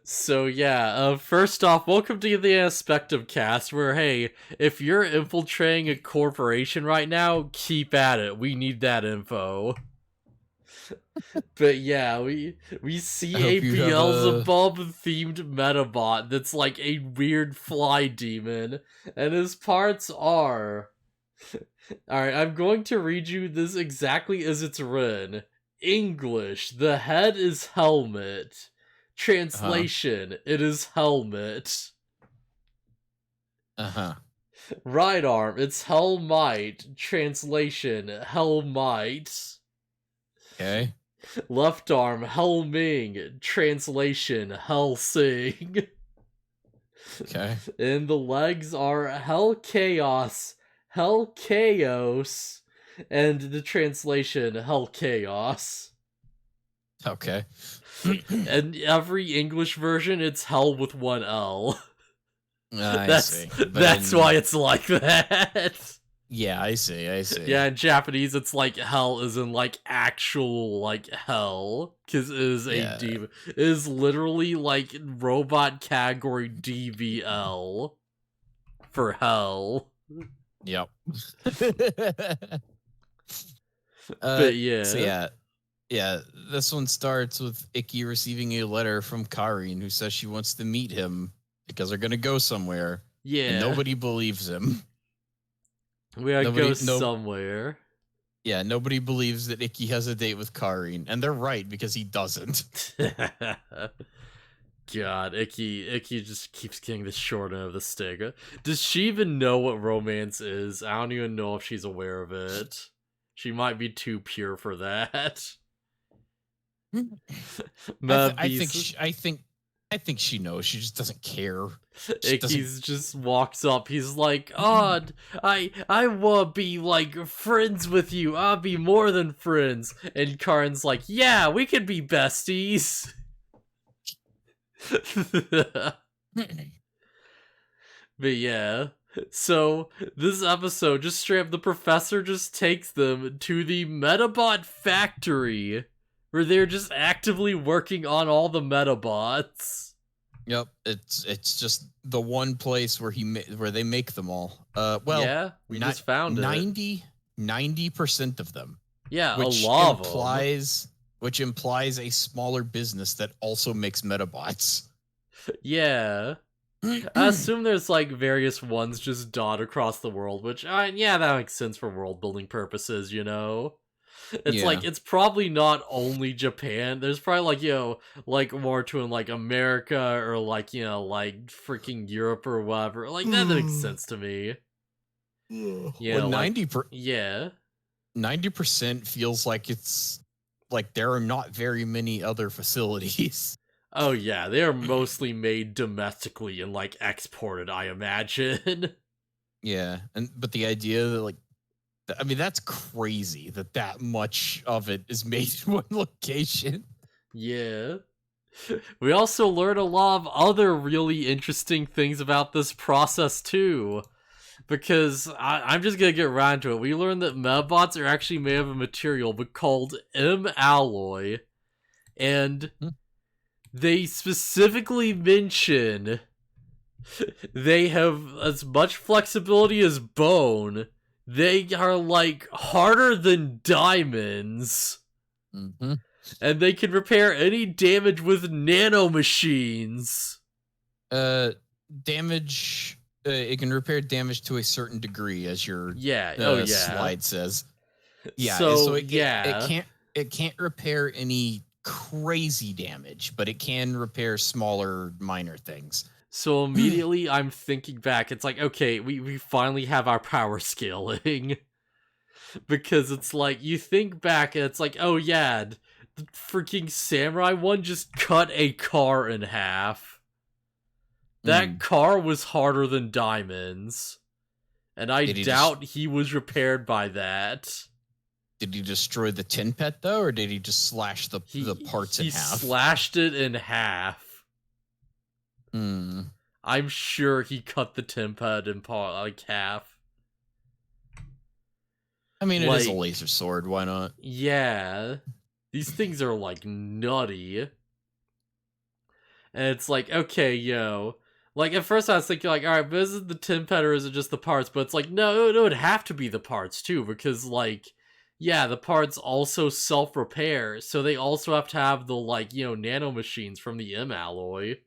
So yeah, first off, welcome to the Anispective cast, where hey, if you're infiltrating a corporation right now, keep at it. We need that info. But yeah, we I see a hope you have a. Beelzebub themed Medabot that's like a weird fly demon, and his parts are. Alright, I'm going to read you this exactly as it's written. English, the head is helmet. Uh-huh. Translation, it is helmet. Uh-huh. Right arm, it's Hellmite. Translation, Hellmite. Okay. Left arm, Helming. Translation, Helsing. Okay. And the legs are Hell Chaos, Hell Chaos, and the translation, Hell Chaos. Okay. And every English version, it's Hell with one L. I That's see. But that's why in it's like that. yeah, I see. I Yeah, see. in Japanese, it's like hell is in like actual like hell because it is a Yeah. demon. It is literally like robot category DVL for hell. Yep. But So yeah, yeah. Yeah, this one starts with Icky receiving a letter from Karin who says she wants to meet him because they're gonna go somewhere, and yeah, nobody believes him. we gotta go Nobody no somewhere. Yeah, nobody believes that Icky has a date with Karin, and they're right because he doesn't. God, Icky just keeps getting the short end of the stick. Does she even know what romance is? I don't even know if she's aware of it. She might be too pure for that. I think Mavis, I think she knows. She just doesn't care. She doesn't. Icky's just walks up. He's like, "Odd, I wanna be like friends with you. I'll be more than friends." And Karen's like, "Yeah, we could be besties." But yeah. So this episode just straight up the professor just takes them to the Medabot factory where they're just actively working on all the Medabots. Yep, it's just the one place where where they make them all. Well, Yeah, we not just found it. 90% of them, Yeah, a which lot of them. implies a smaller business that also makes Metabots. Yeah. I assume there's like various ones just dot across the world, which yeah, that makes sense for world building purposes, you know. It's Yeah. like it's probably not only Japan. There's probably like like more to in like America or like like freaking Europe or whatever. Like that makes sense to me. Well, Like yeah. 90% feels like it's like there are not very many other facilities. Oh yeah, they are mostly made domestically and like exported, I imagine. Yeah, but the idea that I mean, that's crazy that much of it is made in one location. Yeah. We also learn a lot of other really interesting things about this process too. Because I'm just gonna get right into it. We learned that Medabots are actually made of a material but called M alloy, and Hmm. they specifically mention they have as much flexibility as bone. They are like harder than diamonds, Mm-hmm. and they can repair any damage with nanomachines. Uh, damage. It can repair damage to a certain degree, as your Yeah, oh yeah. slide says. Yeah, so So yeah. it can't repair any crazy damage, but it can repair smaller, minor things. So immediately I'm thinking back, it's like, okay, we finally have our power scaling. Because it's like, you think back and it's like, oh yeah, the freaking samurai one just cut a car in half. That Mm. car was harder than diamonds. And I Did he just doubt he was repaired by that. Did he destroy the tin pet though, or did he just slash the parts in He half? slashed it in half. Hmm. I'm sure he cut the tempad in like half. I mean, it is a Like, laser sword. Why not? yeah. These things are like nutty. And it's like, okay, yo. Like, at first I was thinking, like, alright, but is it the tin pet or is it just the parts? But it's like, no, it would have to be the parts, too, because, like, yeah, the parts also self-repair, so they also have to have the, like, nanomachines from the M-alloy.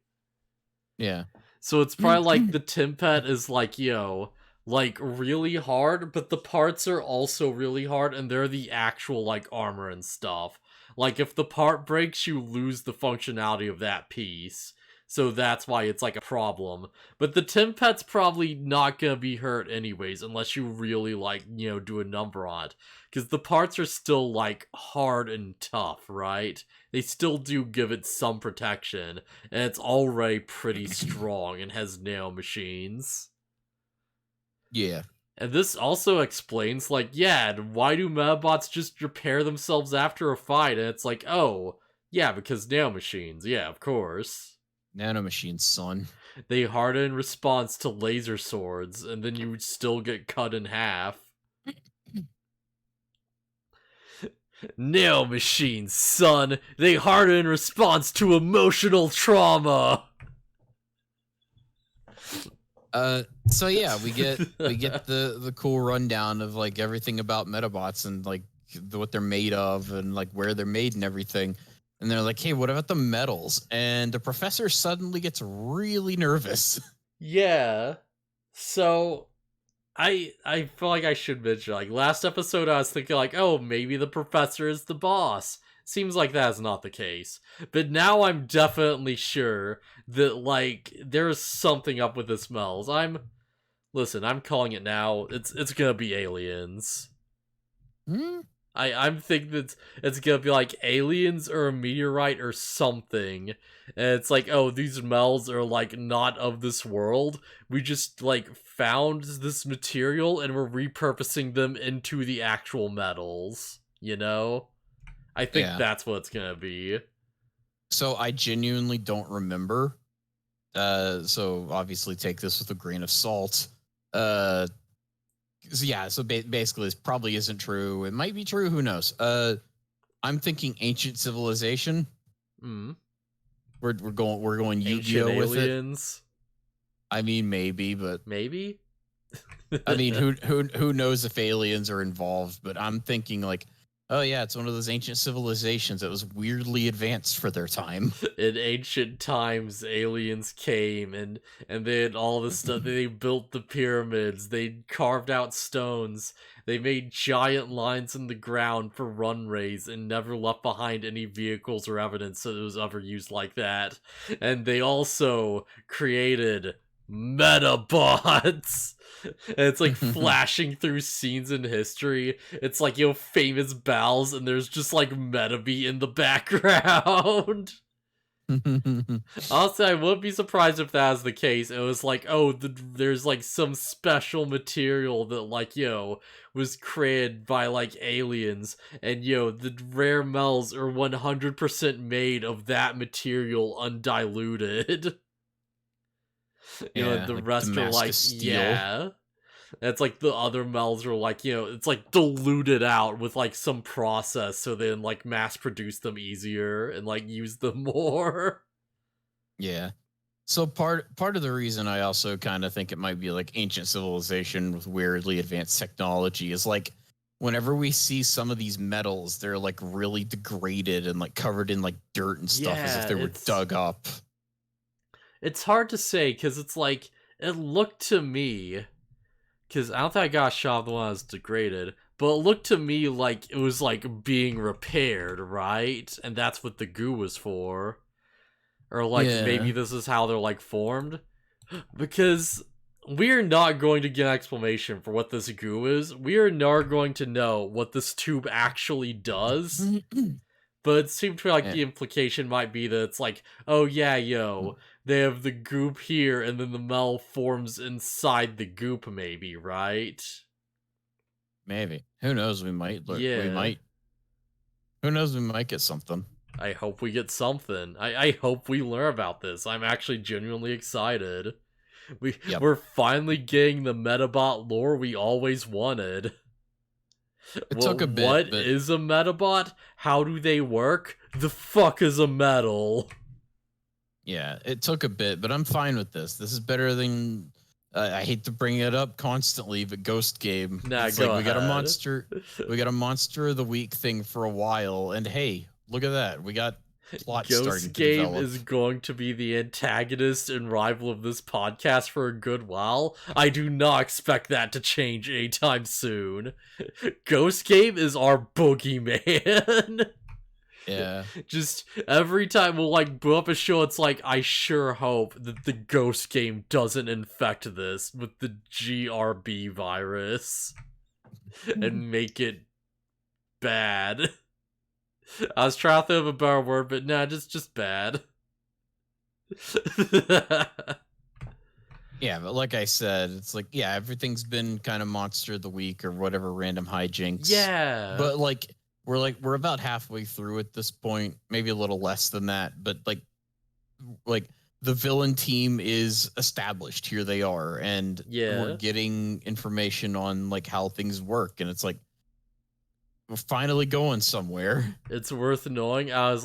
Yeah. So it's probably like the tin pet is like, like really hard, but the parts are also really hard, and they're the actual like armor and stuff. Like if the part breaks, you lose the functionality of that piece. So that's why it's like a problem. But the tin pet's probably not gonna be hurt anyways, unless you really like, do a number on it. Because the parts are still like hard and tough, right? They still do give it some protection, and it's already pretty strong and has nanomachines. Yeah. And this also explains, like, yeah, why do Medabots just repair themselves after a fight? And it's like, oh, yeah, because nanomachines, yeah, of course. Nanomachines, son. They harden in response to laser swords, and then you would still get cut in half. Nanomachines, son. They harden in response to emotional trauma. So yeah, we get the cool rundown of like everything about Medabots and like what they're made of and like where they're made and everything. And they're like, hey, what about the metals? And the professor suddenly gets really nervous. Yeah. So I feel like I should mention, like, last episode I was thinking like, oh, maybe the professor is the boss. Seems like that's not the case. But now I'm definitely sure that, like, there's something up with the smells. Listen, I'm calling it now. It's gonna be aliens. Hmm? I'm thinking that it's gonna be like aliens or a meteorite or something. And it's like, oh, these metals are like not of this world. We just like found this material and we're repurposing them into the actual metals, you know? I think Yeah. that's what it's gonna be. So I genuinely don't remember. So obviously take this with a grain of salt. So yeah, so basically this probably isn't true. It might be true, who knows. I'm thinking ancient civilization. Mm. We're going Ancient Yu-Gi-Oh with it. aliens. I mean, maybe, but Maybe? I mean, who knows if aliens are involved? But I'm thinking like, oh yeah, it's one of those ancient civilizations that was weirdly advanced for their time. In ancient times, aliens came and they had all this stuff. They built the pyramids. They carved out stones. They made giant lines in the ground for runways and never left behind any vehicles or evidence that it was ever used like that. And they also created Medabots. And it's like flashing through scenes in history. It's like, famous battles, and there's just like Metabee in the background. Honestly, I wouldn't be surprised if that was the case. It was like, oh, there's like some special material that, like, was created by like aliens, and the rare metals are 100% made of that material undiluted. Yeah, The like rest are like, Damascus steel. yeah. It's like the other metals are like, it's like diluted out with like some process so then like mass produce them easier and like use them more. Yeah. So part of the reason I also kind of think it might be like ancient civilization with weirdly advanced technology is like whenever we see some of these metals, they're like really degraded and like covered in like dirt and stuff as if they were dug up. It's hard to say because it's like it looked to me, because I don't think I got a shot of the one that was degraded, but it looked to me like it was like being repaired, right? And that's what the goo was for. Or like maybe this is how they're like formed. Because we're not going to get an explanation for what this goo is. We are not going to know what this tube actually does. But it seemed to me like the implication might be that it's like, oh yeah, they have the goop here, and then the metal forms inside the goop, maybe, right? Maybe. Who knows? We might. Yeah. We might. Who knows? We might get something. I hope we get something. I hope we learn about this. I'm actually genuinely excited. We're finally getting the Medabot lore we always wanted. It took a bit. What is a Medabot? How do they work? The fuck is a metal? Yeah, it took a bit, but I'm fine with this. This is better than I hate to bring it up constantly, but Ghost Game. Nah, It's go like ahead. we got a monster of the week thing for a while, and hey, look at that. We got plot starting Ghost to Game develop. is going to be the antagonist and rival of this podcast for a good while. I do not expect that to change anytime soon. Ghost Game is our boogeyman. Yeah. Just every time we'll like blow up a show, it's like, I sure hope that the Ghost Game doesn't infect this with the GRB virus and make it bad. I was trying to think of a better word, but nah, just bad. Yeah, but like I said, it's like, yeah, everything's been kind of monster of the week or whatever random hijinks. Yeah. But we're about halfway through at this point, maybe a little less than that, but like the villain team is established. Here they are, and we're Yeah. getting information on like how things work, and it's like we're finally going somewhere. It's worth knowing. I was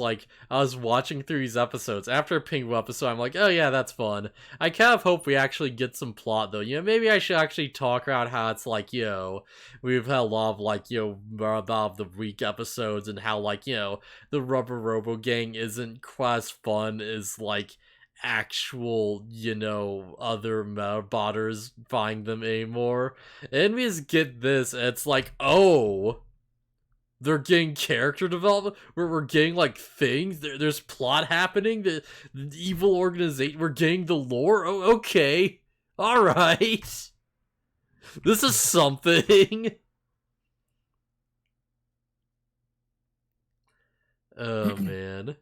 watching through these episodes. After a Pingu episode, I'm like, oh yeah, that's fun. I kind of hope we actually get some plot though. Maybe I should actually talk about how it's like, we've had a lot of like, about of the week episodes and how like, the Rubber Robo Gang isn't quite as fun as like actual, other Medabotters find them anymore. And we just get this, and it's like, oh, they're getting character development. We're getting like things. There's plot happening. The evil organization. We're getting the lore. Oh, okay, all right. This is something. Oh man.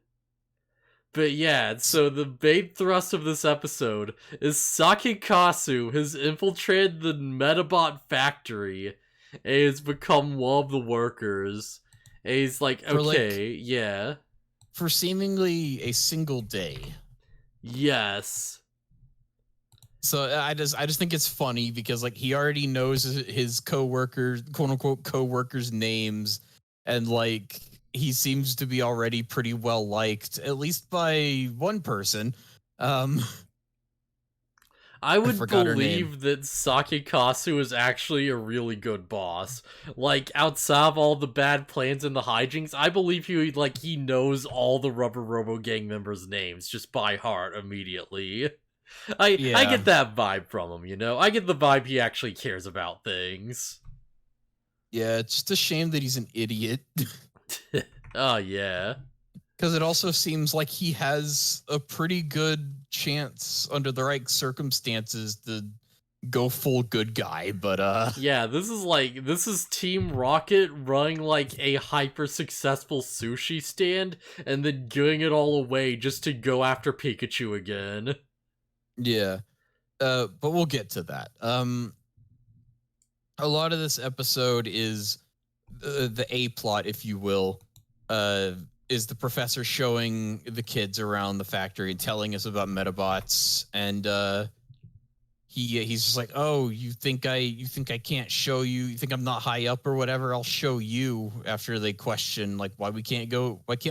But yeah, so the main thrust of this episode is Sakikasu has infiltrated the Medabot factory and has become one of the workers. And he's like, okay, yeah. For seemingly a single day. Yes. So I just think it's funny because like he already knows his coworkers, quote unquote coworkers' names, and like he seems to be already pretty well liked, at least by one person. I would believe that Sakikasu is actually a really good boss. Like, outside of all the bad plans and the hijinks, I believe he knows all the Rubber Robo Gang members' names just by heart immediately. I get that vibe from him, I get the vibe he actually cares about things. Yeah, it's just a shame that he's an idiot. Oh, yeah. Because it also seems like he has a pretty good chance under the right circumstances to go full good guy, but yeah, this is Team Rocket running like a hyper successful sushi stand and then giving it all away just to go after Pikachu again. Yeah. But we'll get to that. A lot of this episode is the A plot, if you will, is the professor showing the kids around the factory and telling us about Medabots, and he's just like, oh, you think I can't show you? You think I'm not high up or whatever? I'll show you. After they question like why can't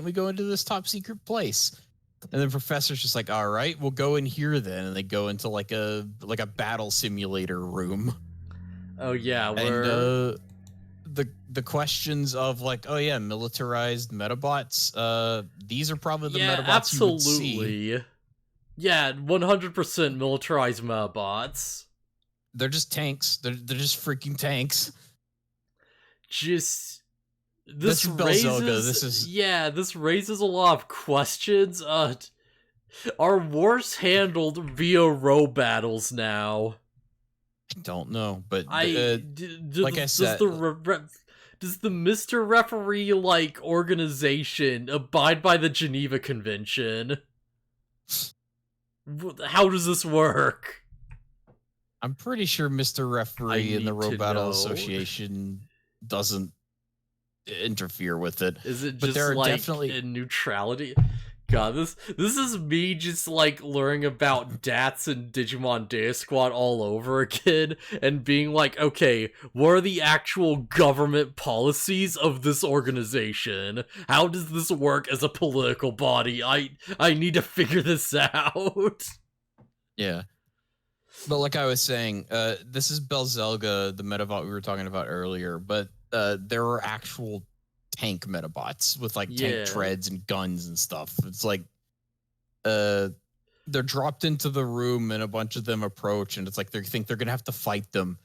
we go into this top secret place? And the professor's just like, all right, we'll go in here then, and they go into like a battle simulator room. Oh yeah, and the questions of like, oh yeah, militarized Medabots. These are probably the Medabots absolutely. you would see. Yeah, 100% militarized Medabots. They're just tanks. They're just freaking tanks. This raises a lot of questions. Are wars handled via row battles now? I don't know, but like I said, does the Mr. Referee like organization abide by the Geneva Convention? How does this work? I'm pretty sure Mr. Referee and the Row Battle Association doesn't interfere with it. Is it just like a neutrality? God, this is me just like learning about DATS and Digimon Data Squad all over again, and being like, okay, what are the actual government policies of this organization? How does this work as a political body? I need to figure this out. Yeah. But like I was saying, this is Belzelga, the Medabot we were talking about earlier, but there are actual tank Medabots with like tank Yeah. treads and guns and stuff. It's like they're dropped into the room and a bunch of them approach, and it's like they think they're gonna have to fight them.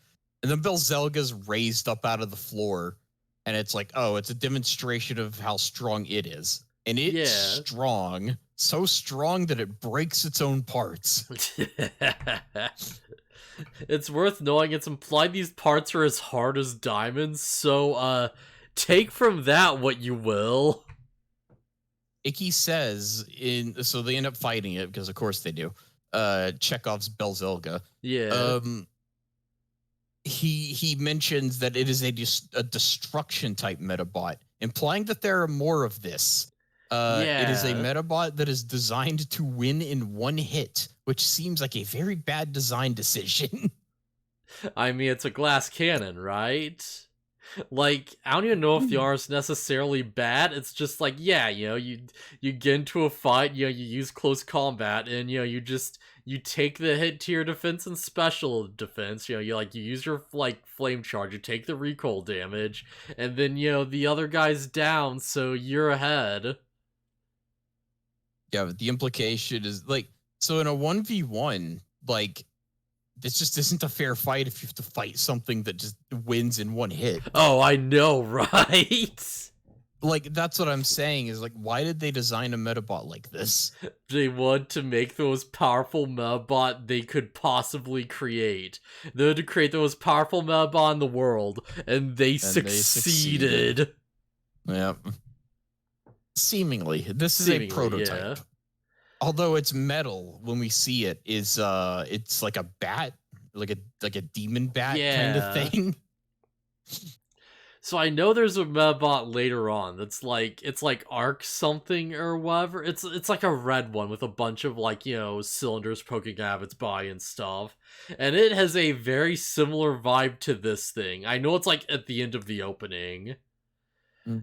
And then Belzelga's raised up out of the floor, and it's like, oh, it's a demonstration of how strong it is. And it's strong, so strong that it breaks its own parts. It's worth knowing it's implied these parts are as hard as diamonds, so take from that what you will. Icky says so they end up fighting it because of course they do. Chekhov's Belzelga. Yeah. He mentions that it is a destruction type Medabot, implying that there are more of this. It is a Medabot that is designed to win in one hit, which seems like a very bad design decision. I mean, it's a glass cannon, right? Like, I don't even know if the R is necessarily bad. It's just like, yeah, you know, you get into a fight, you know, you use close combat, and you know, you take the hit to your defense and special defense. You know, you use your like flame charge, you take the recoil damage, and then you know the other guy's down, so you're ahead. Yeah, but the implication is like, so in a 1v1, like, this just isn't a fair fight if you have to fight something that just wins in one hit. Oh, I know, right? Like, that's what I'm saying is like, why did they design a Medabot like this? They want to make the most powerful Medabot they could possibly create. They had to create the most powerful Medabot in the world, and they succeeded. Yep. Seemingly. This is a prototype. Yeah. Although it's metal when we see it is it's like a bat, like a demon bat kind of thing. So I know there's a Medabot later on that's like, it's like arc something or whatever. It's like a red one with a bunch of like, you know, cylinders poking out of its body and stuff. And it has a very similar vibe to this thing. I know it's like at the end of the opening.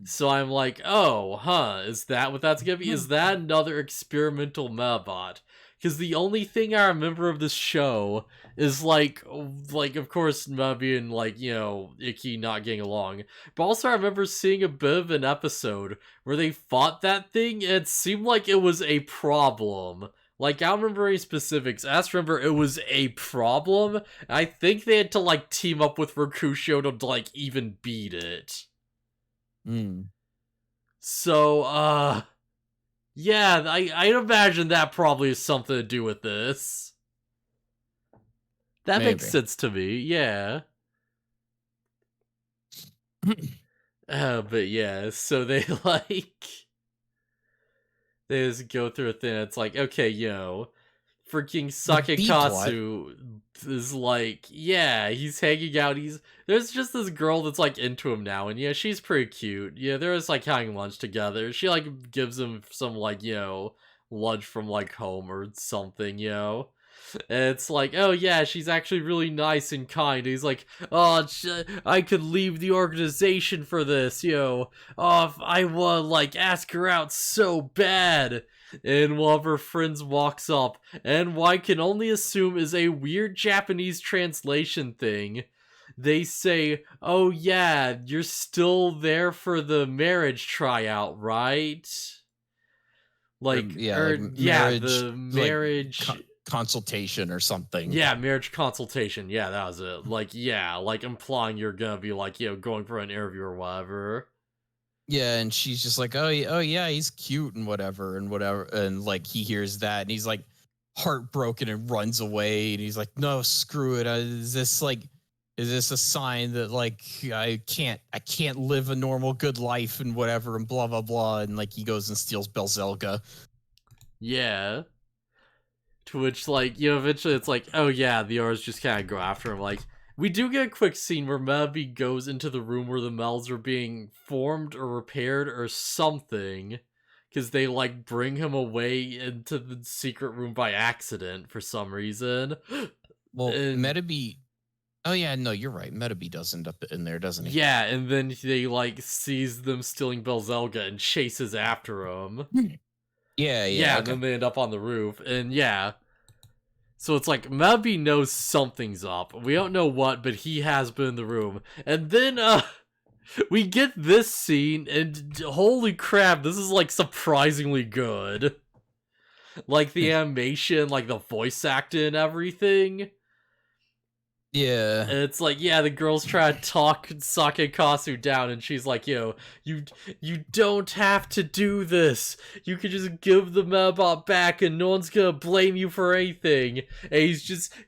So I'm like, oh, huh, is that what that's gonna be? Is that another experimental Medabot? Because the only thing I remember of this show is like of course, Mebi and like, you know, Icky not getting along. But also I remember seeing a bit of an episode where they fought that thing, and it seemed like it was a problem. Like, I don't remember any specifics. I just remember it was a problem. I think they had to like team up with Rakusho to like even beat it. So, yeah, I'd imagine that probably has something to do with this. That makes sense to me, yeah. But yeah, so they they just go through a thing. It's like, okay, yo, freaking Sakekatsu is like, yeah, he's hanging out. There's just this girl that's like into him now, and yeah, she's pretty cute. Yeah, they're just like having lunch together. She like gives him some like, you know, lunch from like home or something, you know. And it's like, oh yeah, she's actually really nice and kind. And he's like, oh, I could leave the organization for this, yo. Oh, if I want to like ask her out so bad. And one of her friends walks up, and what I can only assume is a weird Japanese translation thing. They say, oh yeah, you're still there for the marriage tryout, right? Like, the marriage... Like, consultation or something. Yeah, marriage consultation. Yeah, that was it. Like, yeah, like implying you're gonna be like, you know, going for an interview or whatever. Yeah, and she's just like, oh yeah, he's cute and whatever, and like he hears that and he's like heartbroken and runs away, and he's like, no, screw it. Is this a sign that like I can't live a normal good life and whatever and blah blah blah, and like he goes and steals Belzelga. Yeah. To which, like, you know, eventually it's like, oh yeah, the R's just kind of go after him. Like, we do get a quick scene where Mebi goes into the room where the metals are being formed or repaired or something. because they like bring him away into the secret room by accident for some reason. Well, And, Medaby. Oh yeah, no, you're right. Medaby does end up in there, doesn't he? yeah, and then they like sees them stealing Belzelga and chases after him. Yeah, Yeah, and okay. then they end up on the roof, and yeah. So it's like, Medaby knows something's up. We don't know what, but he has been in the room. And then, we get this scene, and holy crap, this is, like, surprisingly good. Like, the animation, like, the voice acting and everything. Yeah. And it's like, yeah, the girl's trying to talk Sake Kasu down, and she's like, yo, you don't have to do this. You can just give the Medabot back, and no one's gonna blame you for anything. And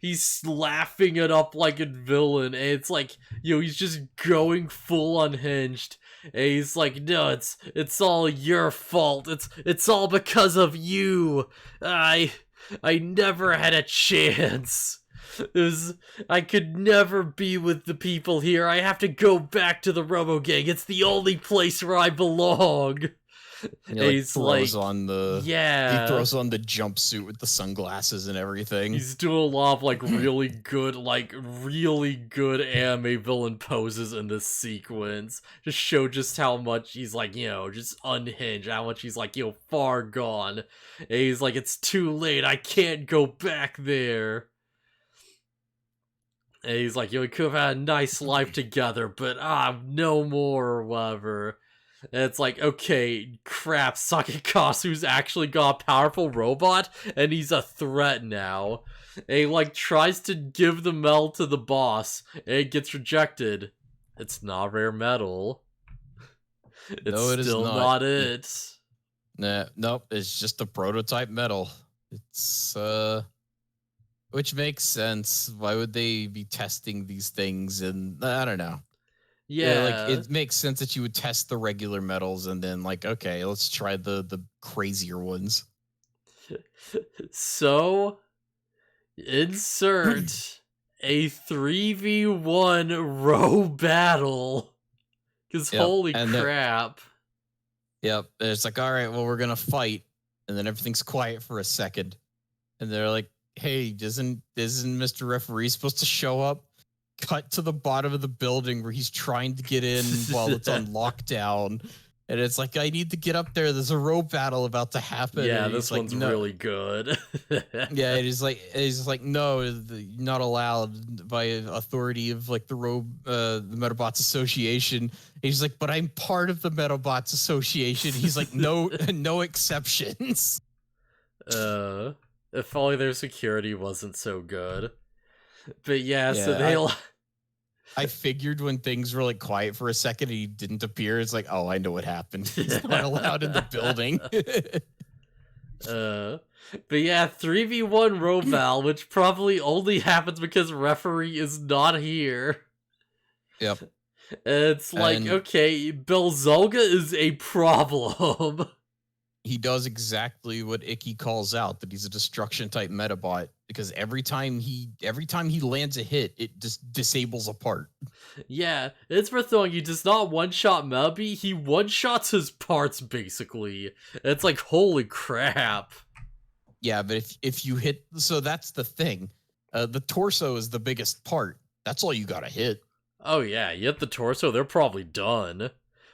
he's laughing it up like a villain, and it's like, yo, he's just going full unhinged. And he's like, no, it's all your fault. It's all because of you. I never had a chance. I could never be with the people here. I have to go back to the Robo Gang. It's the only place where I belong. He throws on the yeah. He throws on the jumpsuit with the sunglasses and everything. He's doing a lot of like really good anime villain poses in this sequence. Just show just how much he's like, just unhinged. How much he's like, far gone. And he's like, it's too late. I can't go back there. And he's like, we could have had a nice life together, but no more or whatever. And it's like, okay, crap, Sakekasu's actually got a powerful robot, and he's a threat now. And he like tries to give the medal to the boss, and it gets rejected. It's not rare metal. It's still not it. Nope, it's just a prototype metal. It's which makes sense. Why would they be testing these things? And I don't know. Yeah, like it makes sense that you would test the regular metals and then like, okay, let's try the crazier ones. So, insert a 3v1 row battle. Because holy crap. Yep, it's like, all right, well, we're gonna fight, and then everything's quiet for a second, and they're like, hey, isn't Mr. Referee supposed to show up? Cut to the bottom of the building where he's trying to get in while it's on lockdown. And it's like, I need to get up there. There's a rope battle about to happen. Yeah, and this one's really good. Yeah, he's like, no, you're not allowed by authority of like the Medabots Association. And he's like, but I'm part of the Medabots Association. He's like, no exceptions. If only their security wasn't so good. But yeah, so they'll... I figured when things were like quiet for a second and he didn't appear, it's like, oh, I know what happened. He's not allowed in the building. But yeah, 3v1 Roval, which probably only happens because referee is not here. Yep. It's like, okay, Belzelga is a problem. He does exactly what Icky calls out, that he's a destruction type Medabot, because every time he lands a hit, it just disables a part. Yeah, it's for throwing. He does not one-shot Medaby, he one-shots his parts, basically. It's like, holy crap. Yeah, but if you hit... So that's the thing. The torso is the biggest part. That's all you gotta hit. Oh yeah, you hit the torso, they're probably done.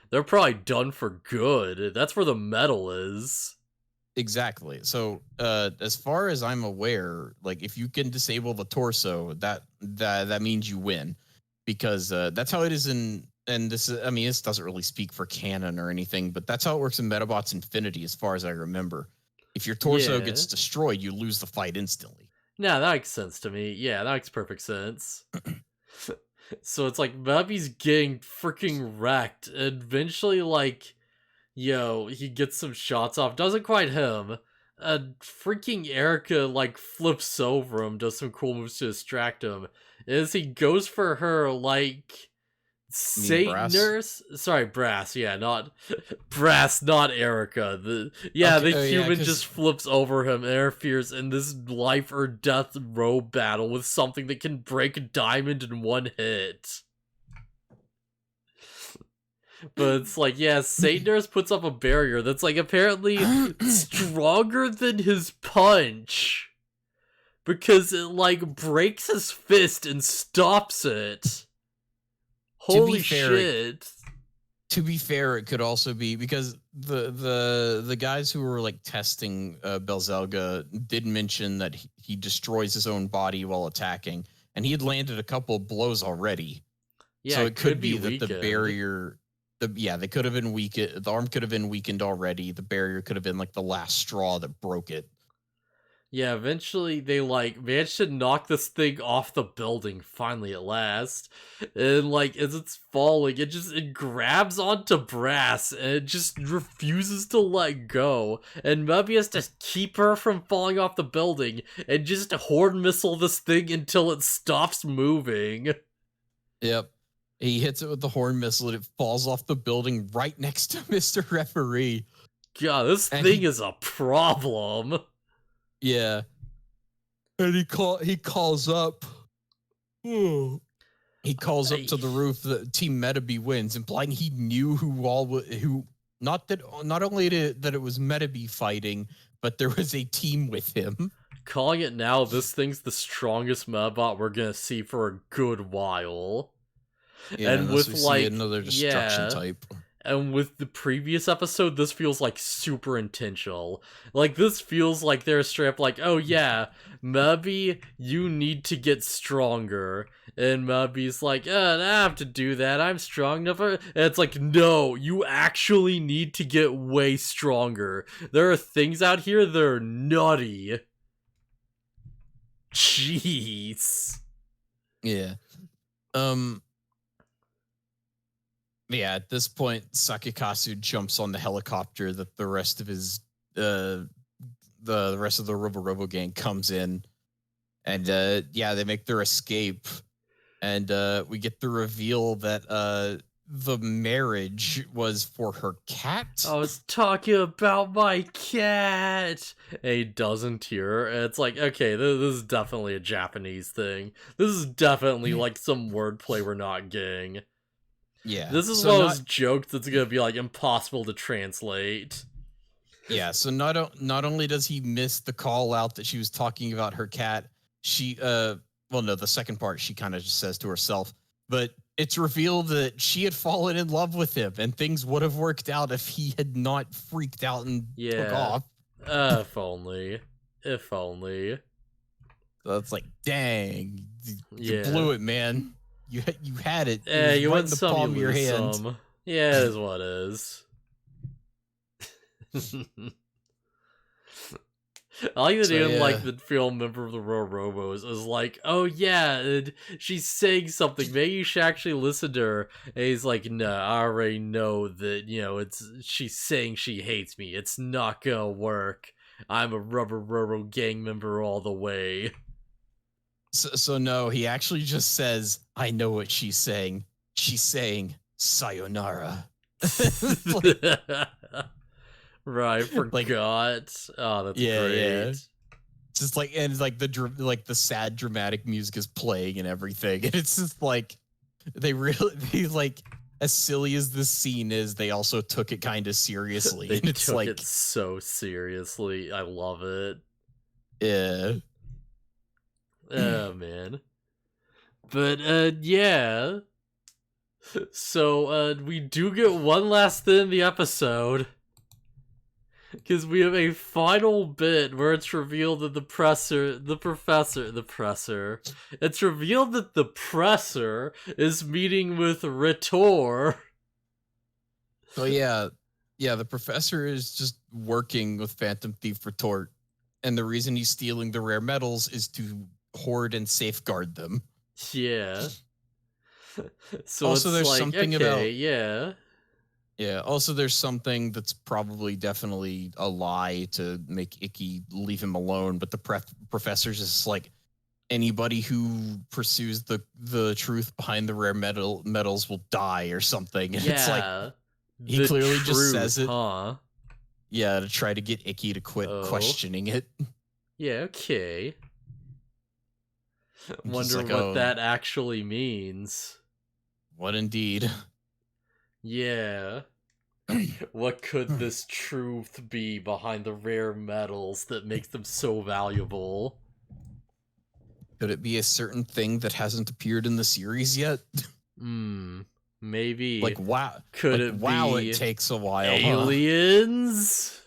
They're probably done for good. That's where the metal is. Exactly. So, as far as I'm aware, like if you can disable the torso, that means you win, because that's how it is in. And this is, I mean, this doesn't really speak for canon or anything, but that's how it works in Medabots Infinity, as far as I remember. If your torso gets destroyed, you lose the fight instantly. Yeah, that makes sense to me. Yeah, that makes perfect sense. So it's like Medaby's getting freaking wrecked, and eventually, like, he gets some shots off. Doesn't quite him. Freaking Erica, like, flips over him, does some cool moves to distract him. As he goes for her, like, Saint Nurse? Sorry, Brass, yeah, not... Brass, not Erica. The human just flips over him and interferes in this life or death row battle with something that can break a diamond in one hit. But it's like, yeah, Sataners puts up a barrier that's like apparently stronger than his punch. Because it like breaks his fist and stops it. Holy shit. To be fair, it could also be because the guys who were like testing Belzelga did mention that he destroys his own body while attacking, and he had landed a couple of blows already. Yeah, so it could be that weakened. the barrier, they could have been weakened. The arm could have been weakened already. The barrier could have been like the last straw that broke it. Yeah, eventually they like managed to knock this thing off the building finally at last. And like as it's falling, it grabs onto Brass and it just refuses to let go. And Mobius has to keep her from falling off the building and just horn missile this thing until it stops moving. Yep. He hits it with the horn missile and it falls off the building right next to Mr. Referee. God, this thing is a problem. Yeah. And he calls up. He calls up to the roof that Team Medabots wins, implying he knew not only that it was Medabots fighting, but there was a team with him. Calling it now, this thing's the strongest Medabot we're gonna see for a good while. Yeah, and with like another destruction type. And with the previous episode, this feels like super intentional. Like, this feels like they're straight up like, oh yeah, Medabots, you need to get stronger. And Medabots like, I don't have to do that, I'm strong enough. And it's like, no, you actually need to get way stronger. There are things out here that are nutty. Jeez. Yeah. Yeah, at this point, Sakikasu jumps on the helicopter that the rest of his the rest of the Robo gang comes in, and they make their escape, and we get the reveal that the marriage was for her cat. I was talking about my cat. And he doesn't hear. And it's like, okay, this is definitely a Japanese thing. This is definitely like some wordplay we're not getting. Yeah. This is one of those jokes that's gonna be like impossible to translate. Yeah, so not only does he miss the call out that she was talking about her cat, the second part she kind of just says to herself, but it's revealed that she had fallen in love with him and things would have worked out if he had not freaked out and took off. If only. If only. So it's like, dang, you blew it, man. You had it. Yeah, you right win in the some, palm you of your lose hand. some. Yeah, it is what it is. I like that even like the film member of the Robos is like, oh yeah, she's saying something. Maybe you should actually listen to her. And he's like, no, I already know that she's saying she hates me. It's not gonna work. I'm a Robo gang member all the way. So no, he actually just says, I know what she's saying. She's saying sayonara. Right, forgot. Oh, that's great. Yeah. Just like, and like the sad dramatic music is playing and everything. And it's just like they like, as silly as this scene is, they also took it kind of seriously. They and it's took it so seriously. I love it. Yeah. Oh man. But yeah. So we do get one last thing in the episode. Because we have a final bit where it's revealed that it's revealed that the presser is meeting with Ritor. Oh yeah, the professor is just working with Phantom Thief Retort, and the reason he's stealing the rare metals is to hoard and safeguard them. Yeah. So also, there's like, something okay, about Yeah, also there's something that's probably definitely a lie to make Icky leave him alone, but the professor's just like, anybody who pursues the truth behind the rare metals will die or something. And it's like, he clearly just says it. Huh? Yeah, to try to get Icky to quit questioning it. Yeah, okay. Wonder what that actually means. What indeed? Yeah. What could this truth be behind the rare metals that makes them so valuable? Could it be a certain thing that hasn't appeared in the series yet? Maybe. Like wow, Could like it wow, it be takes a while, huh? aliens?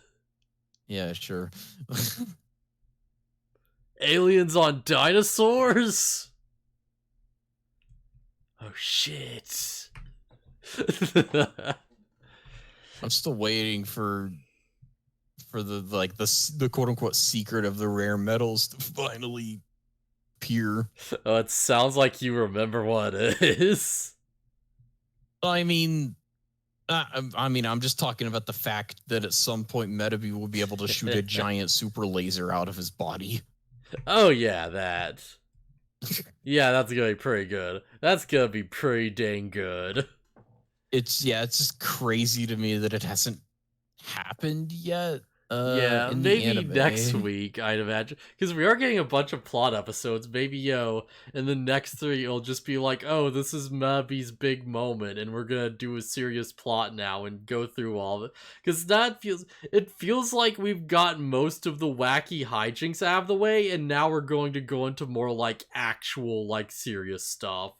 Yeah, sure. Aliens on dinosaurs? Oh shit. I'm still waiting for the quote unquote secret of the rare metals to finally appear. Oh, it sounds like you remember what it is. I mean, I'm just talking about the fact that at some point Medaby will be able to shoot a giant super laser out of his body. Oh yeah, that. Yeah, that's gonna be pretty good. That's gonna be pretty dang good. It's just crazy to me that it hasn't happened yet. Yeah, In the maybe next anime. week, I'd imagine. Because we are getting a bunch of plot episodes. Maybe, in the next three, it'll just be like, oh, this is Mabi's big moment, and we're gonna do a serious plot now and go through all of it. Because it feels like we've got most of the wacky hijinks out of the way, and now we're going to go into more, like, actual, like, serious stuff.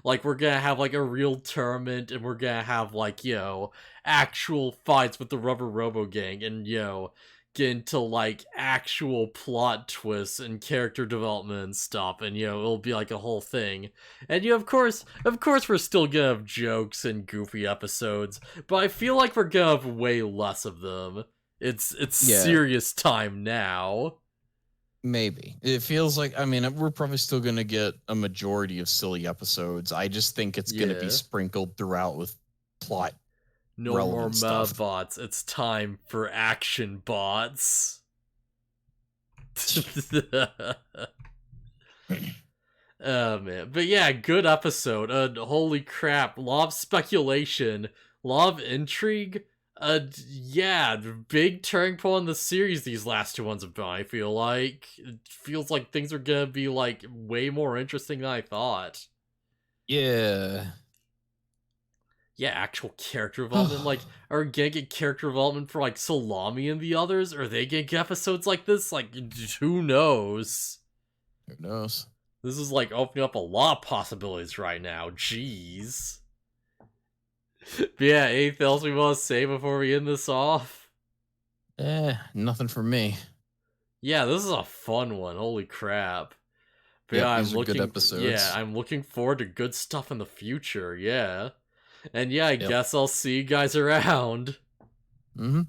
Like, we're gonna have, like, a real tournament, and we're gonna have, like, actual fights with the Rubber Robo Gang, and, get into, like, actual plot twists and character development and stuff, and, it'll be, like, a whole thing. And, of course we're still gonna have jokes and goofy episodes, but I feel like we're gonna have way less of them. It's Yeah, serious time now. maybe. It feels like, I mean, we're probably still going to get a majority of silly episodes. I just think it's going to be Yeah. sprinkled throughout with plot No more relevant stuff. Medabots. It's time for action bots. Oh man, but yeah, good episode. Holy crap, a lot of speculation, a lot of intrigue. Yeah, big turning point in the series. These last two ones have been. I feel like it feels like things are gonna be like way more interesting than I thought. Yeah. Yeah, actual character development. Like, are we gonna get character development for like Salami and the others? Are they gonna get episodes like this? Like, who knows? Who knows? This is like opening up a lot of possibilities right now. Jeez. But yeah, anything else we want to say before we end this off? Nothing for me. Yeah, this is a fun one. Holy crap. But Yep, yeah, these are good episodes. I'm looking forward to good stuff in the future. Yeah. And yeah, I Yep. guess I'll see you guys around. Mm-hmm.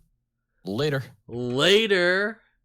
Later. Later.